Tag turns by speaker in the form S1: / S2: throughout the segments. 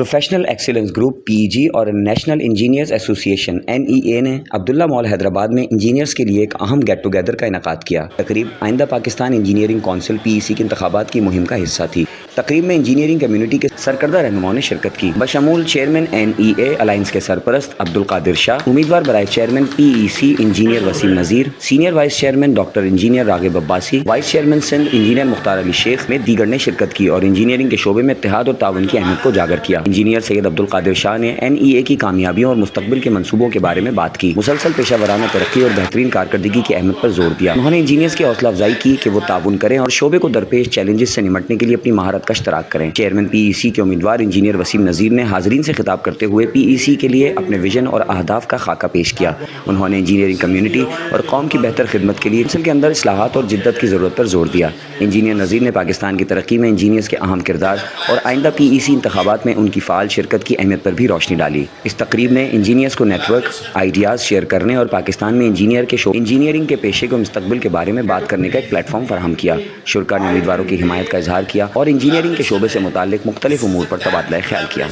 S1: Professional excellence group PEG اور national engineers ایسوسی ایشن NEA نے عبداللہ مال حیدرآباد میں انجینئرز کے لیے ایک اہم گیٹ ٹوگیدر کا انعقاد کیا۔ تقریب آئندہ پاکستان انجینئرنگ کونسل PEC کے انتخابات کی مہم کا حصہ تھی۔ تقریب میں انجینئرنگ کمیونٹی کے سرکردہ رہنماؤں نے شرکت کی، بشمول چیئرمین NEA الائنس کے سرپرست عبدالقادر شاہ، امیدوار برائے chairman PEC engineer Waseem Nazir, senior vice chairman doctor engineer Raghib Abbasi, vice chairman Sindh engineer Mukhtar Ali Shaikh میں دیگر نے شرکت کی اور انجینئرنگ کے شعبے میں اتحاد اور تعاون کی اہمیت کو اجاگر کیا۔ انجینئر سید عبدالقادر شاہ نے NEA کی کامیابیوں اور مستقبل کے منصوبوں کے بارے میں بات کی، مسلسل پیشہ ورانہ ترقی اور بہترین کارکردگی کی اہمیت پر زور دیا۔ انہوں نے انجینئرز کی حوصلہ افزائی کی کہ وہ تعاون کریں اور شعبے کو درپیش چیلنجز سے نمٹنے کے لیے اپنی مہارت کا اشتراک کریں۔ چیئرمین PEC کے امیدوار انجینئر وسیم نذیر نے حاضرین سے خطاب کرتے ہوئے PEC کے لیے اپنے ویژن اور اہداف کا خاکہ پیش کیا۔ انہوں نے انجینئرنگ کمیونٹی اور قوم کی بہتر خدمت کے لیے کونسل کے اندر اصلاحات اور جدت کی ضرورت پر زور دیا۔ انجینئر نذیر نے پاکستان کی ترقی میں انجینئرز کے اہم کردار اور آئندہ PEC انتخابات میں ان کی فعال شرکت کی اہمیت پر بھی روشنی ڈالی۔ اس تقریب نے انجینئرز کو نیٹ ورک، آئیڈیاز شیئر کرنے اور پاکستان میں انجینئرنگ کے پیشے کے مستقبل کے بارے میں بات کرنے کا ایک پلیٹ فارم فراہم کیا۔ شرکاء نے امیدواروں کی حمایت کا اظہار کیا اور انجینئرنگ کے شعبے سے متعلق مختلف امور پر تبادلہ خیال کیا۔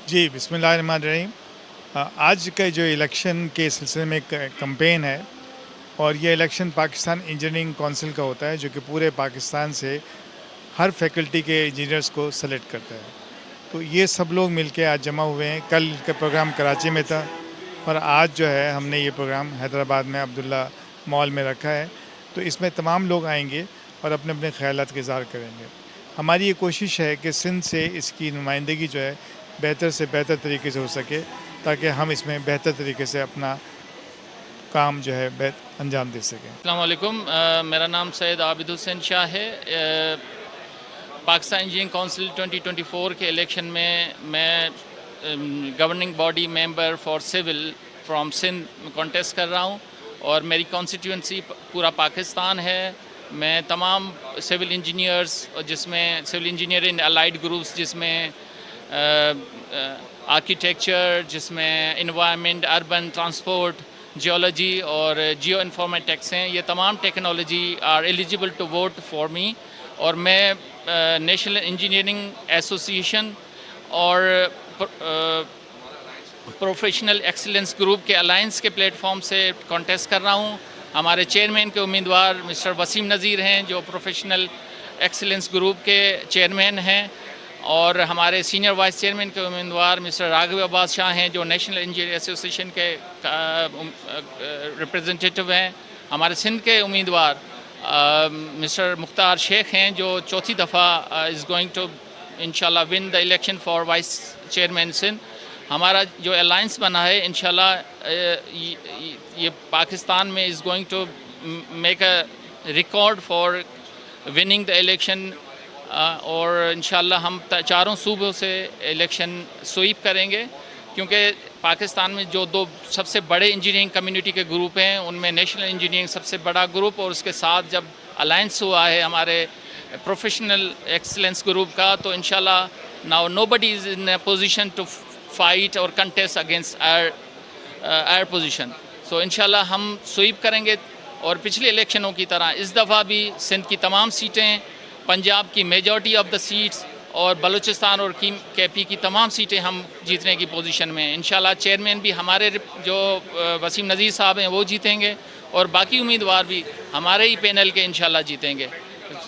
S2: جی بسم اللہ الرحمن الرحیم۔ آج کا جو الیکشن کے سلسلے میں کمپین ہے اور یہ الیکشن پاکستان انجینئرنگ کونسل کا ہوتا ہے جو کہ پورے پاکستان سے ہر فیکلٹی کے انجینئرز کو سلیکٹ کرتا ہے۔ تو یہ سب لوگ مل کے آج جمع ہوئے ہیں۔ کل کا پروگرام کراچی میں تھا اور آج جو ہے ہم نے یہ پروگرام حیدرآباد میں عبداللہ مال میں رکھا ہے۔ تو اس میں تمام لوگ آئیں گے اور اپنے اپنے خیالات کا اظہار کریں گے۔ ہماری یہ کوشش ہے کہ سندھ سے اس کی نمائندگی جو ہے بہتر سے بہتر طریقے سے ہو سکے تاکہ ہم اس میں بہتر طریقے سے اپنا کام جو ہے انجام دے سکیں۔
S3: السلام علیکم، میرا نام سید عابد حسین شاہ ہے۔ پاکستان انجینئرنگ کونسل 2024 کے الیکشن میں governing body member for civil from Sindh contest کر رہا ہوں اور میری کانسٹیٹیوئنسی پورا پاکستان ہے۔ میں تمام سول انجینئرز جس میں سول انجینئرنگ الائڈ گروپس جس میں آرکیٹیکچر، جس میں انوائرمنٹ، اربن ٹرانسپورٹ، جیولوجی اور جیو انفارمیٹکس ہیں، یہ تمام technology are eligible to vote for me. اور میں نیشنل انجینئرنگ ایسوسی ایشن اور پروفیشنل ایکسیلنس گروپ کے الائنس کے پلیٹ فارم سے کانٹیسٹ کر رہا ہوں۔ ہمارے چیئرمین کے امیدوار مسٹر وسیم نذیر ہیں جو پروفیشنل ایکسیلنس گروپ کے چیئرمین ہیں، اور ہمارے سینئر وائس چیئرمین کے امیدوار مسٹر راغب عباس شاہ ہیں جو نیشنل انجینئر ایسوسی ایشن کے ریپریزنٹیٹو ہیں۔ ہمارے سندھ کے امیدوار مسٹر مختار شیخ ہیں جو چوتھی دفعہ از گوئنگ ٹو انشاءاللہ win the election for vice chairman Sindh. ہمارا جو الائنس بنا ہے انشاءاللہ یہ پاکستان میں is going to make a record for winning the election, اور انشاءاللہ ہم چاروں صوبوں سے الیکشن سویپ کریں گے، کیونکہ پاکستان میں جو دو سب سے بڑے انجینئرنگ کمیونٹی کے گروپ ہیں ان میں نیشنل انجینئرنگ سب سے بڑا گروپ، اور اس کے ساتھ جب الائنس ہوا ہے ہمارے پروفیشنل ایکسلنس گروپ کا، تو انشاءاللہ now nobody is in a position to fight اور contest against air position. So انشاءاللہ ہم سویپ کریں گے، اور پچھلے الیکشنوں کی طرح اس دفعہ بھی سندھ کی تمام سیٹیں، پنجاب کی میجورٹی آف دا سیٹس اور بلوچستان اور KP کی تمام سیٹیں ہم جیتنے کی پوزیشن میں ہیں۔ انشاءاللہ چیئرمین بھی ہمارے جو وسیم نذیر صاحب ہیں وہ جیتیں گے، اور باقی امیدوار بھی ہمارے ہی پینل کے انشاءاللہ جیتیں گے۔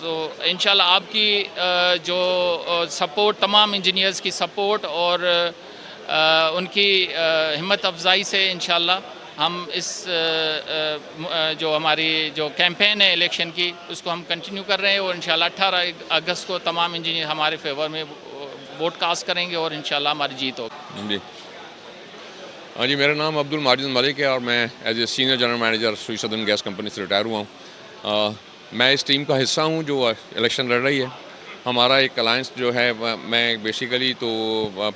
S3: تو انشاءاللہ آپ کی جو سپورٹ، تمام انجینئرز کی سپورٹ اور ان کی ہمت افزائی سے انشاءاللہ ہم اس جو ہماری جو کیمپین ہے الیکشن کی اس کو ہم کنٹینیو کر رہے ہیں، اور انشاءاللہ 18 اگست کو تمام انجینئر ہمارے فیور میں ووٹ کاسٹ کریں گے اور انشاءاللہ ہماری جیت ہوگی۔
S4: جی میرا نام عبد الماجد ملک ہے اور میں as a senior general manager سوئی سدرن گیس کمپنی سے ریٹائر ہوا ہوں۔ میں اس ٹیم کا حصہ ہوں جو الیکشن لڑ رہی ہے۔ ہمارا ایک الائنس جو ہے، میں بیسیکلی تو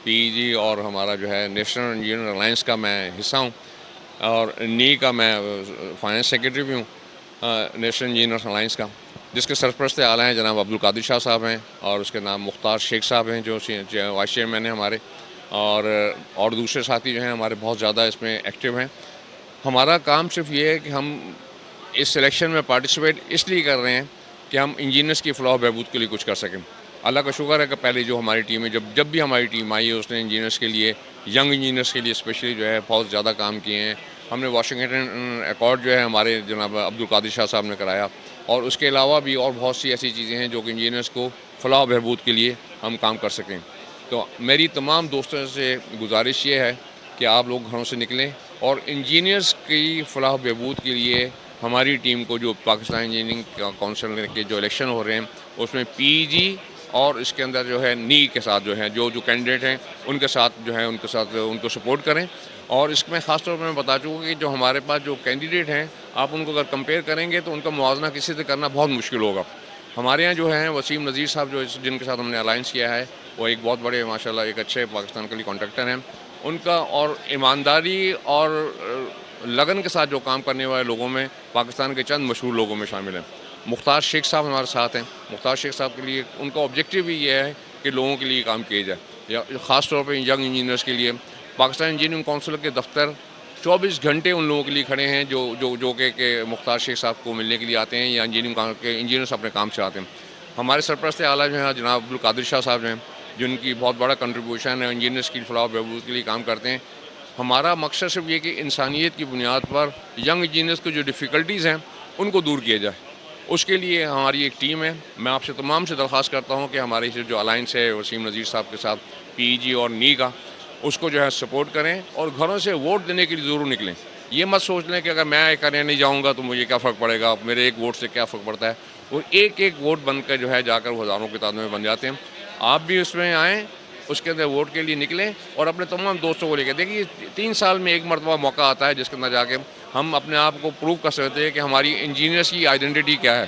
S4: PEG اور ہمارا جو ہے نیشنل انجینئر الائنس کا میں حصہ ہوں، اور NEA کا میں فائنانس سیکرٹری بھی ہوں، نیشنل انجینئرس الائنس کا، جس کے سرپرست اعلیٰ ہیں جناب عبدالقادر شاہ صاحب ہیں، اور اس کے نام مختار شیخ صاحب ہیں جو وائس چیئرمین ہیں ہمارے، اور دوسرے ساتھی جو ہیں ہمارے بہت زیادہ اس میں ایکٹیو ہیں۔ ہمارا کام صرف یہ ہے کہ ہم اس الیکشن میں پارٹیسپیٹ اس لیے کر رہے ہیں کہ ہم انجینئرس کی فلاح و بہبود کے لیے کچھ کر سکیں۔ اللہ کا شکر ہے کہ پہلے جو ہماری ٹیم ہے جب بھی ہماری ٹیم آئی ہے اس نے انجینئرس کے لیے، ینگ انجینئرس کے لیے اسپیشلی جو ہے بہت زیادہ کام کیے ہیں. ہم نے واشنگٹن ایکارڈ جو ہے ہمارے جناب عبدالقادر شاہ صاحب نے کرایا، اور اس کے علاوہ بھی اور بہت سی ایسی چیزیں ہیں جو کہ انجینئرس کو فلاح و بہبود کے لیے ہم کام کر سکیں. تو میری تمام دوستوں سے گزارش یہ ہے کہ آپ لوگ گھروں سے نکلیں اور انجینئرس کی فلاح و بہبود کے لیے ہماری ٹیم کو، جو پاکستان انجینئرنگ کونسل کے جو الیکشن ہو رہے ہیں اس میں پی جی اور اس کے اندر جو ہے نی کے ساتھ جو ہے جو کینڈیڈیٹ ہیں ان کے ساتھ جو ہے ان کو سپورٹ کریں. اور اس میں خاص طور پر میں بتا چکا کہ جو ہمارے پاس جو کینڈیڈیٹ ہیں آپ ان کو اگر کمپیئر کریں گے تو ان کا موازنہ کسی سے کرنا بہت مشکل ہوگا. ہمارے یہاں جو ہیں وسیم نذیر صاحب جو جن کے ساتھ ہم نے الائنس کیا ہے وہ ایک بہت بڑے ماشاءاللہ ایک اچھے پاکستان کے لیے کانٹریکٹر ہیں. ان کا اور ایمانداری اور لگن کے ساتھ جو کام کرنے والے لوگوں میں پاکستان کے چند مشہور لوگوں میں شامل ہیں. مختار شیخ صاحب ہمارے ساتھ ہیں. مختار شیخ صاحب کے لیے ان کا آبجیکٹیو بھی یہ ہے کہ لوگوں کے لیے کام کیا جائے، یا خاص طور پہ ینگ انجینئرس کے لیے. پاکستان انجینئرنگ کونسل کے دفتر 24 گھنٹے ان لوگوں کے لیے کھڑے ہیں جو کہ مختار شیخ صاحب کو ملنے کے لیے آتے ہیں یا انجینئرنگ کے انجینئرس اپنے کام سے آتے ہیں. ہمارے سرپرست اعلیٰ جو ہیں جناب عبدالقادر شاہ صاحب جو ہیں جن کی بہت بڑا کنٹریبیوشن ہے انجینئرس کی فلاح و بہبود کے لیے کام کرتے ہیں. ہمارا مقصد صرف یہ کہ انسانیت کی بنیاد پر ینگ انجینئرس کی جو ڈیفیکلٹیز ہیں ان کو دور کیا جائے. اس کے لیے ہماری ایک ٹیم ہے. میں آپ سے تمام سے درخواست کرتا ہوں کہ ہماری جو الائنس ہے وسیم نذیر صاحب کے ساتھ پی جی اور نی کا، اس کو جو ہے سپورٹ کریں اور گھروں سے ووٹ دینے کے لیے ضرور نکلیں. یہ مت سوچ لیں کہ اگر میں کرنے نہیں جاؤں گا تو مجھے کیا فرق پڑے گا، میرے ایک ووٹ سے کیا فرق پڑتا ہے. وہ ایک ووٹ بن کر جو ہے جا کر وہ ہزاروں کی تعداد میں بن جاتے ہیں. آپ بھی اس میں آئیں، اس کے اندر ووٹ کے لیے نکلیں اور اپنے تمام دوستوں کو لے کے دیکھیے 3 سال میں ایک مرتبہ موقع آتا ہے جس کے اندر جا کے ہم اپنے آپ کو پروو کر سکتے ہیں کہ ہماری انجینئرس کی آئیڈینٹی کیا ہے.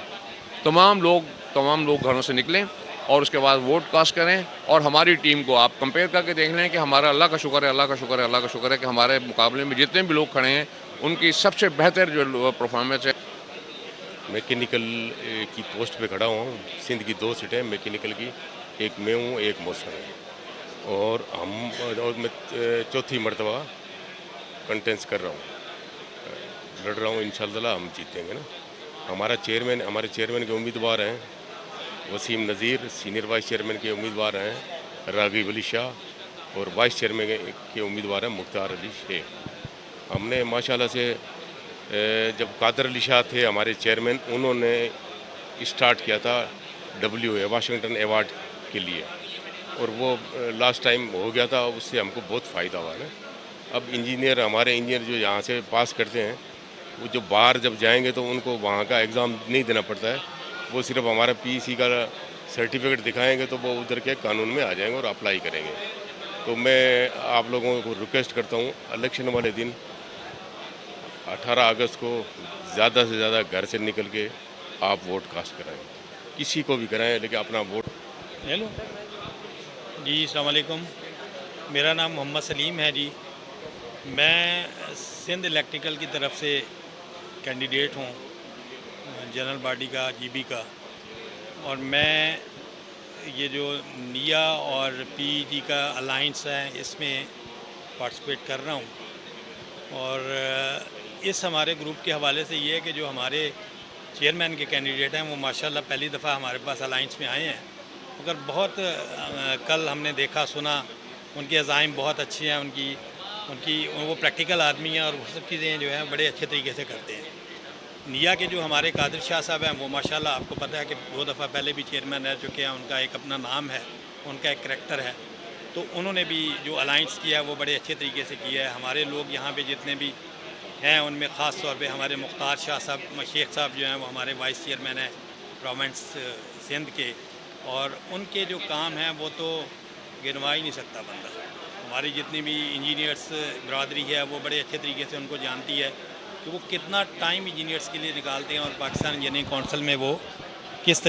S4: تمام لوگ گھروں سے نکلیں اور اس کے بعد ووٹ کاسٹ کریں. اور ہماری ٹیم کو آپ کمپیئر کر کے دیکھ لیں کہ ہمارا اللہ کا شکر ہے کہ ہمارے مقابلے میں جتنے بھی لوگ کھڑے ہیں ان کی سب سے بہتر جو پرفارمنس ہے.
S5: میکینیکل کی پوسٹ پہ کھڑا ہوں. سندھ کی 2 سیٹیں میکینیکل کی، ایک میں ہوں ایک موسر ہے، اور میں 4تھی مرتبہ کنٹینس کر رہا ہوں، لڑ رہا ہوں. انشاءاللہ ہم جیتیں گے نا. ہمارے چیئرمین کے امیدوار ہیں Waseem Nazir, senior vice chairman کے امیدوار ہیں راغب علی شاہ، اور وائس چیئرمین کے امیدوار ہیں مختار علی شیخ. ہم نے ماشاءاللہ سے جب قادر علی شاہ تھے ہمارے چیئرمین، انہوں نے اسٹارٹ کیا تھا WA واشنگٹن ایوارڈ کے لیے، اور وہ لاسٹ ٹائم ہو گیا تھا. اس سے ہم کو بہت فائدہ ہوا ہے. اب ہمارے انجینئر جو یہاں سے پاس کرتے ہیں وہ جو باہر جب جائیں گے تو ان کو وہاں کا ایگزام نہیں دینا پڑتا ہے. وہ صرف ہمارا PEC کا سرٹیفکیٹ دکھائیں گے تو وہ ادھر کے قانون میں آ جائیں گے اور اپلائی کریں گے. تو میں آپ لوگوں کو ریکویسٹ کرتا ہوں الیکشن والے دن 18 اگست کو زیادہ سے زیادہ گھر سے نکل کے آپ ووٹ کاسٹ کرائیں، کسی کو بھی کرائیں لیکن اپنا ووٹ.
S6: ہیلو جی، السلام علیکم. میرا نام محمد سلیم ہے جی. میں سندھ الیکٹریکل کی طرف سے کینڈیڈیٹ ہوں جنرل باڈی کا GB کا، اور میں یہ جو نیا اور PG کا الائنس ہے اس میں پارٹیسپیٹ کر رہا ہوں. اور اس ہمارے گروپ کے حوالے سے یہ ہے کہ جو ہمارے چیئرمین کے کینڈیڈیٹ ہیں وہ ماشاءاللہ پہلی دفعہ ہمارے پاس الائنس میں آئے ہیں. مگر بہت کل ہم نے دیکھا سنا ان کے عزائم بہت اچھے ہیں، ان کی وہ پریکٹیکل آدمی ہیں اور وہ سب چیزیں جو ہیں بڑے اچھے طریقے سے کرتے ہیں. نیا کے جو ہمارے قادر شاہ صاحب ہیں وہ ماشاءاللہ آپ کو پتہ ہے کہ 2 دفعہ پہلے بھی چیئرمین رہ چکے ہیں. ان کا ایک اپنا نام ہے، ان کا ایک کریکٹر ہے. تو انہوں نے بھی جو الائنس کیا ہے وہ بڑے اچھے طریقے سے کیا ہے. ہمارے لوگ یہاں پہ جتنے بھی ہیں ان میں خاص طور پہ ہمارے مختار شاہ صاحب شیخ صاحب جو ہیں وہ ہمارے وائس چیئرمین ہیں پروونس سندھ کے، اور ان کے جو کام ہیں وہ تو گنوا ہی نہیں سکتا بندہ. ہماری جتنی بھی انجینئرس برادری ہے وہ بڑے اچھے طریقے سے ان کو جانتی ہے کہ وہ کتنا ٹائم انجینئرس کے لیے نکالتے ہیں، اور پاکستان انجینئرنگ کونسل میں وہ کس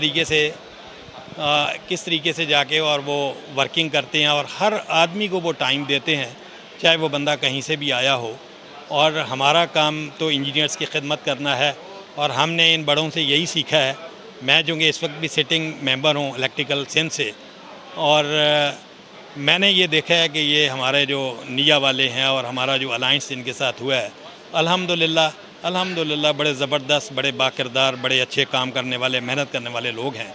S6: طریقے سے جا کے اور وہ ورکنگ کرتے ہیں، اور ہر آدمی کو وہ ٹائم دیتے ہیں چاہے وہ بندہ کہیں سے بھی آیا ہو. اور ہمارا کام تو انجینئرس کی خدمت کرنا ہے، اور ہم نے ان بڑوں سے یہی سیکھا ہے. میں جو کہ اس وقت بھی سٹنگ ممبر ہوں الیکٹریکل سندھ سے، اور میں نے یہ دیکھا ہے کہ یہ ہمارے جو نیا والے ہیں اور ہمارا جو الائنس ان کے ساتھ ہوا ہے الحمدللہ بڑے زبردست، بڑے باکردار، بڑے اچھے کام کرنے والے، محنت کرنے والے لوگ ہیں.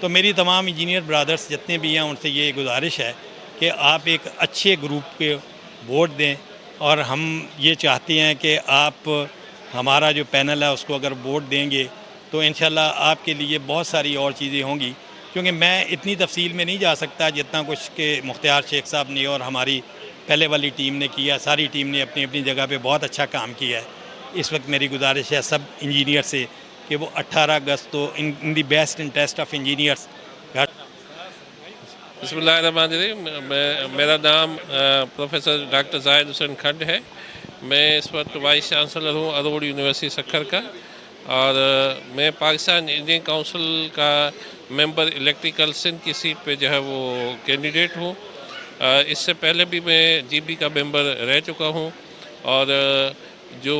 S6: تو میری تمام انجینئر برادرز جتنے بھی ہیں ان سے یہ گزارش ہے کہ آپ ایک اچھے گروپ کے ووٹ دیں، اور ہم یہ چاہتے ہیں کہ آپ ہمارا جو پینل ہے اس کو اگر ووٹ دیں گے تو انشاءاللہ آپ کے لیے بہت ساری اور چیزیں ہوں گی، کیونکہ میں اتنی تفصیل میں نہیں جا سکتا جتنا کچھ کہ مختار شیخ صاحب نے اور ہماری پہلے والی ٹیم نے کیا. ساری ٹیم نے اپنی اپنی جگہ پہ بہت اچھا کام کیا ہے. اس وقت میری گزارش ہے سب انجینئر سے کہ وہ 18 اگست کو in the best interest of engineers.
S7: بسم اللہ الرحمن الرحیم. میرا نام پروفیسر ڈاکٹر زاہد حسین کھنڈ ہے. میں اس وقت وائس چانسلر ہوں اروڑ یونیورسٹی سکھر کا، اور میں پاکستان انجینئرنگ کونسل کا ممبر الیکٹریکل سندھ کی سیٹ پہ جو ہے وہ کینڈیڈیٹ ہوں. اس سے پہلے بھی میں جی بی کا ممبر رہ چکا ہوں، اور جو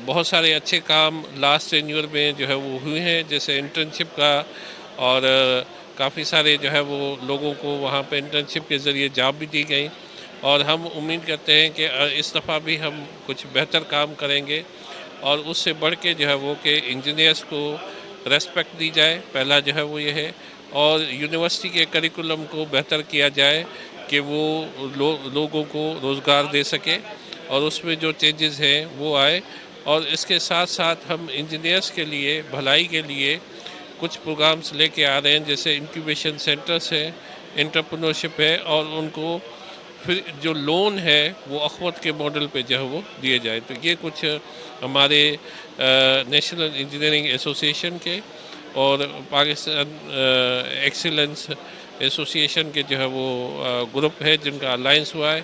S7: بہت سارے اچھے کام لاسٹ ٹینیور میں جو ہے وہ ہوئے ہیں، جیسے انٹرنشپ کا، اور کافی سارے جو ہے وہ لوگوں کو وہاں پہ انٹرنشپ کے ذریعے جاب بھی دی گئی. اور ہم امید کرتے ہیں کہ اس دفعہ بھی ہم کچھ بہتر کام کریں گے، اور اس سے بڑھ کے جو ہے وہ کہ انجینئرس کو ریسپیکٹ دی جائے. پہلا جو ہے وہ یہ ہے، اور یونیورسٹی کے کریکولم کو بہتر کیا جائے کہ وہ لوگوں کو روزگار دے سکے، اور اس میں جو چینجز ہیں وہ آئے. اور اس کے ساتھ ساتھ ہم انجینئرس کے لیے بھلائی کے لیے کچھ پروگرامز لے کے آ رہے ہیں، جیسے انکیوبیشن سینٹرز ہیں، انٹرپرنورشپ ہے، اور ان کو پھر جو لون ہے وہ اخوت کے ماڈل پہ جو ہے وہ دیے جائے. تو یہ کچھ ہمارے نیشنل انجینئرنگ ایسوسیشن کے اور پاکستان ایکسیلنس ایسوسیشن کے جو ہے وہ گروپ ہے جن کا الائنس ہوا ہے.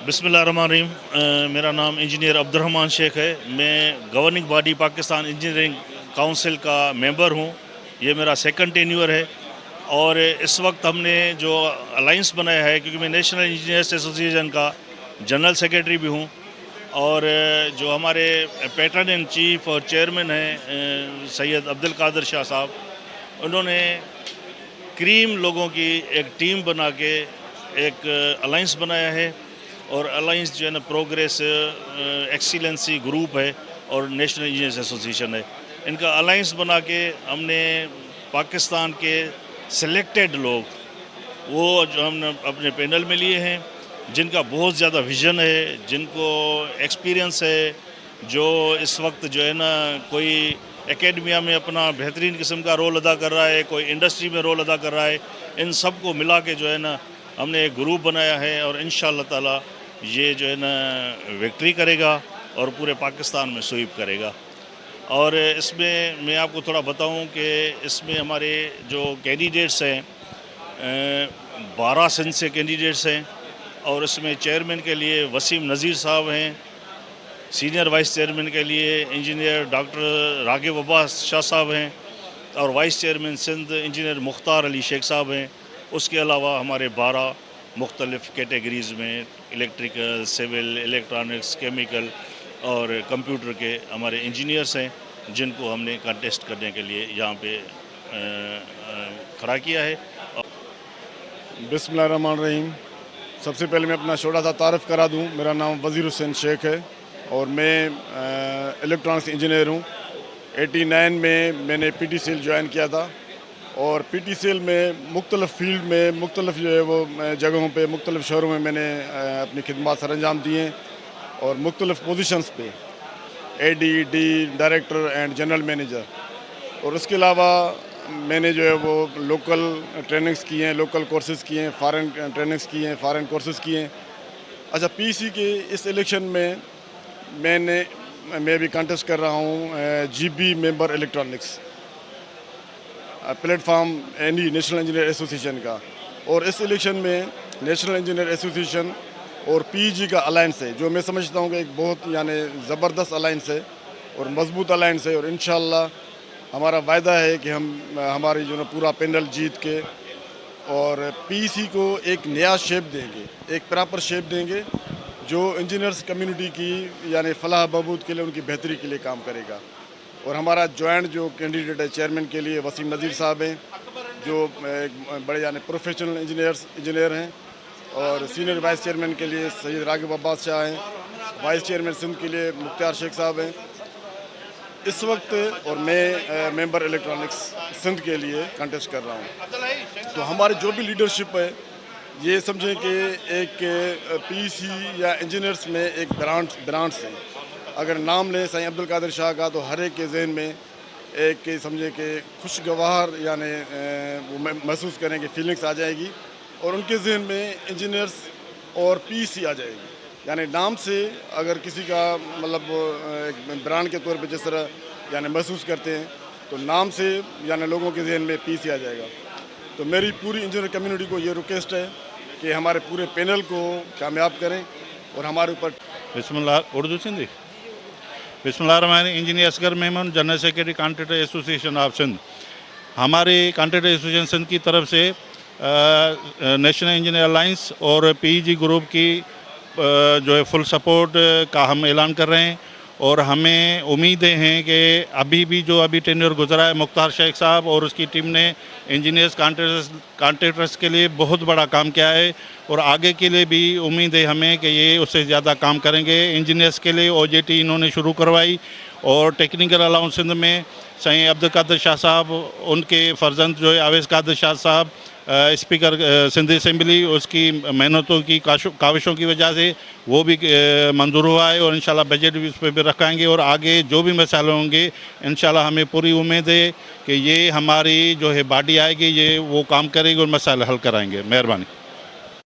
S8: بسم اللہ الرحمن الرحیم. میرا نام انجینئر عبد الرحمن شیخ ہے. میں governing body Pakistan engineering council کا ممبر ہوں. یہ میرا سیکنڈ ٹینیور ہے، اور اس وقت ہم نے جو الائنس بنایا ہے، کیونکہ میں نیشنل انجینئرس ایسوسیشن کا جنرل سیکریٹری بھی ہوں، اور جو ہمارے پیٹرن ان چیف اور چیئرمین ہیں سید عبد القادر شاہ صاحب، انہوں نے کریم لوگوں کی ایک ٹیم بنا کے ایک الائنس بنایا ہے. اور الائنس جو ہے نا پروگریس ایکسیلنسی گروپ ہے اور نیشنل انجینئرس ایسوسیشن ہے. ان کا الائنس بنا کے ہم نے پاکستان کے سلیکٹڈ لوگ وہ جو ہم نے اپنے پینل میں لیے ہیں، جن کا بہت زیادہ ویژن ہے، جن کو ایکسپیرینس ہے، جو اس وقت جو ہے نا کوئی اکیڈمیا میں اپنا بہترین قسم کا رول ادا کر رہا ہے، کوئی انڈسٹری میں رول ادا کر رہا ہے. ان سب کو ملا کے جو ہے نا ہم نے ایک گروپ بنایا ہے، اور انشاءاللہ تعالی یہ جو ہے نا وکٹری کرے گا اور پورے پاکستان میں سویپ کرے گا. اور اس میں آپ کو تھوڑا بتاؤں کہ اس میں ہمارے جو کینڈیڈیٹس ہیں 12 سندھ سے کینڈیڈیٹس ہیں، اور اس میں چیئرمین کے لیے وسیم نذیر صاحب ہیں، سینئر وائس چیئرمین کے لیے انجینئر ڈاکٹر راغب عباس شاہ صاحب ہیں، اور voice chairman Sindh engineer Mukhtar Ali شیخ صاحب ہیں. اس کے علاوہ ہمارے 12 مختلف کیٹیگریز میں الیکٹریکل، سول، الیکٹرانکس، کیمیکل اور کمپیوٹر کے ہمارے انجینئرس ہیں، جن کو ہم نے کنٹیسٹ کرنے کے لیے یہاں پہ کھڑا کیا ہے.
S9: بسم اللہ الرحمن الرحیم. سب سے پہلے میں اپنا چھوٹا سا تعارف کرا دوں. میرا نام وزیر حسین شیخ ہے، اور میں الیکٹرانکس انجینئر ہوں. 89 میں نے پی ٹی سیل جوائن کیا تھا، اور پی ٹی سیل میں مختلف فیلڈ میں مختلف جو ہے وہ جگہوں پہ مختلف شہروں میں نے اپنی خدمات سر انجام دی ہیں، اور مختلف پوزیشنز پہ A D, director and general manager. اور اس کے علاوہ میں نے جو ہے وہ لوکل ٹریننگز کی ہیں، لوکل کورسز کیے ہیں، فارن ٹریننگز کی ہیں، فارن کورسز کیے ہیں. اچھا، پی سی کے اس الیکشن میں میں بھی کنٹیسٹ کر رہا ہوں G B member electronics platform national engineer association کا. اور اس الیکشن میں نیشنل انجینئر ایسوسیشن اور پی جی کا الائنس ہے، جو میں سمجھتا ہوں کہ ایک بہت زبردست الائنس ہے اور مضبوط الائنس ہے. اور انشاءاللہ ہمارا وعدہ ہے کہ ہم ہماری جو پورا پینل جیت کے اور پی سی کو ایک نیا شیپ دیں گے، ایک پراپر شیپ دیں گے جو انجینئرس کمیونٹی کی فلاح بہبود کے لیے، ان کی بہتری کے لیے کام کرے گا. اور ہمارا جوائنٹ جو کینڈیڈیٹ ہے چیئرمین کے لیے وسیم نذیر صاحب ہیں، جو بڑے پروفیشنل انجینئر ہیں. اور سینئر وائس چیئرمین کے لیے سید راغب عباس شاہ ہیں. وائس چیئرمین سندھ کے لیے مختار شیخ صاحب ہیں. اس وقت اور میں ممبر الیکٹرانکس سندھ کے لیے کنٹیسٹ کر رہا ہوں. تو ہماری جو بھی لیڈرشپ ہے یہ سمجھیں کہ ایک پی سی یا انجینئرس میں ایک برانڈس ہیں. اگر نام لیں سائیں عبدالقادر شاہ کا تو ہر ایک کے ذہن میں ایک سمجھے کہ خوشگوار یعنی وہ محسوس کریں کہ فیلنگس آ جائے گی اور ان کے ذہن میں انجینئرس اور پی سی آ جائے گی. یعنی نام سے اگر کسی کا مطلب ایک برانڈ کے طور پہ جس طرح یعنی محسوس کرتے ہیں تو نام سے یعنی لوگوں کے ذہن میں پی سی آ جائے گا. تو میری پوری انجینئر کمیونٹی کو یہ ریکویسٹ ہے کہ ہمارے پورے پینل کو کامیاب کریں اور ہمارے اوپر.
S8: بسم اللہ اردو سندھی. بسم اللہ الرحمن الرحیم. Engineer Asghar Memon, general secretary contractor association of Sindh. ہماری کانٹریکٹر ایسوسیشن سندھ کی طرف سے نیشنل انجینئر الائنس اور پی جی گروپ کی جو ہے فل سپورٹ کا ہم اعلان کر رہے ہیں اور ہمیں امیدیں ہیں کہ ابھی بھی جو ٹینیور گزرا ہے مختار شیخ صاحب اور اس کی ٹیم نے انجینئرز کانٹریکٹرز کے لیے بہت بڑا کام کیا ہے اور آگے کے لیے بھی امید ہے ہمیں کہ یہ اس سے زیادہ کام کریں گے. انجینئرز کے لیے او جے ٹی انہوں نے شروع کروائی اور ٹیکنیکل الاؤنس سندھ میں سائیں عبدالقادر شاہ صاحب، ان کے فرزند جو ہے اویس قادر شاہ صاحب اسپیکر سندھ اسمبلی، اس کی محنتوں کی کاوشوں کی وجہ سے وہ بھی منظور ہوا ہے اور انشاءاللہ بجٹ بھی اس پہ بھی رکھائیں گے اور آگے جو بھی مسائل ہوں گے انشاءاللہ ہمیں پوری امید ہے کہ یہ ہماری جو ہے باڈی آئے گی یہ وہ کام کرے گی اور مسائل حل کرائیں گے. مہربانی.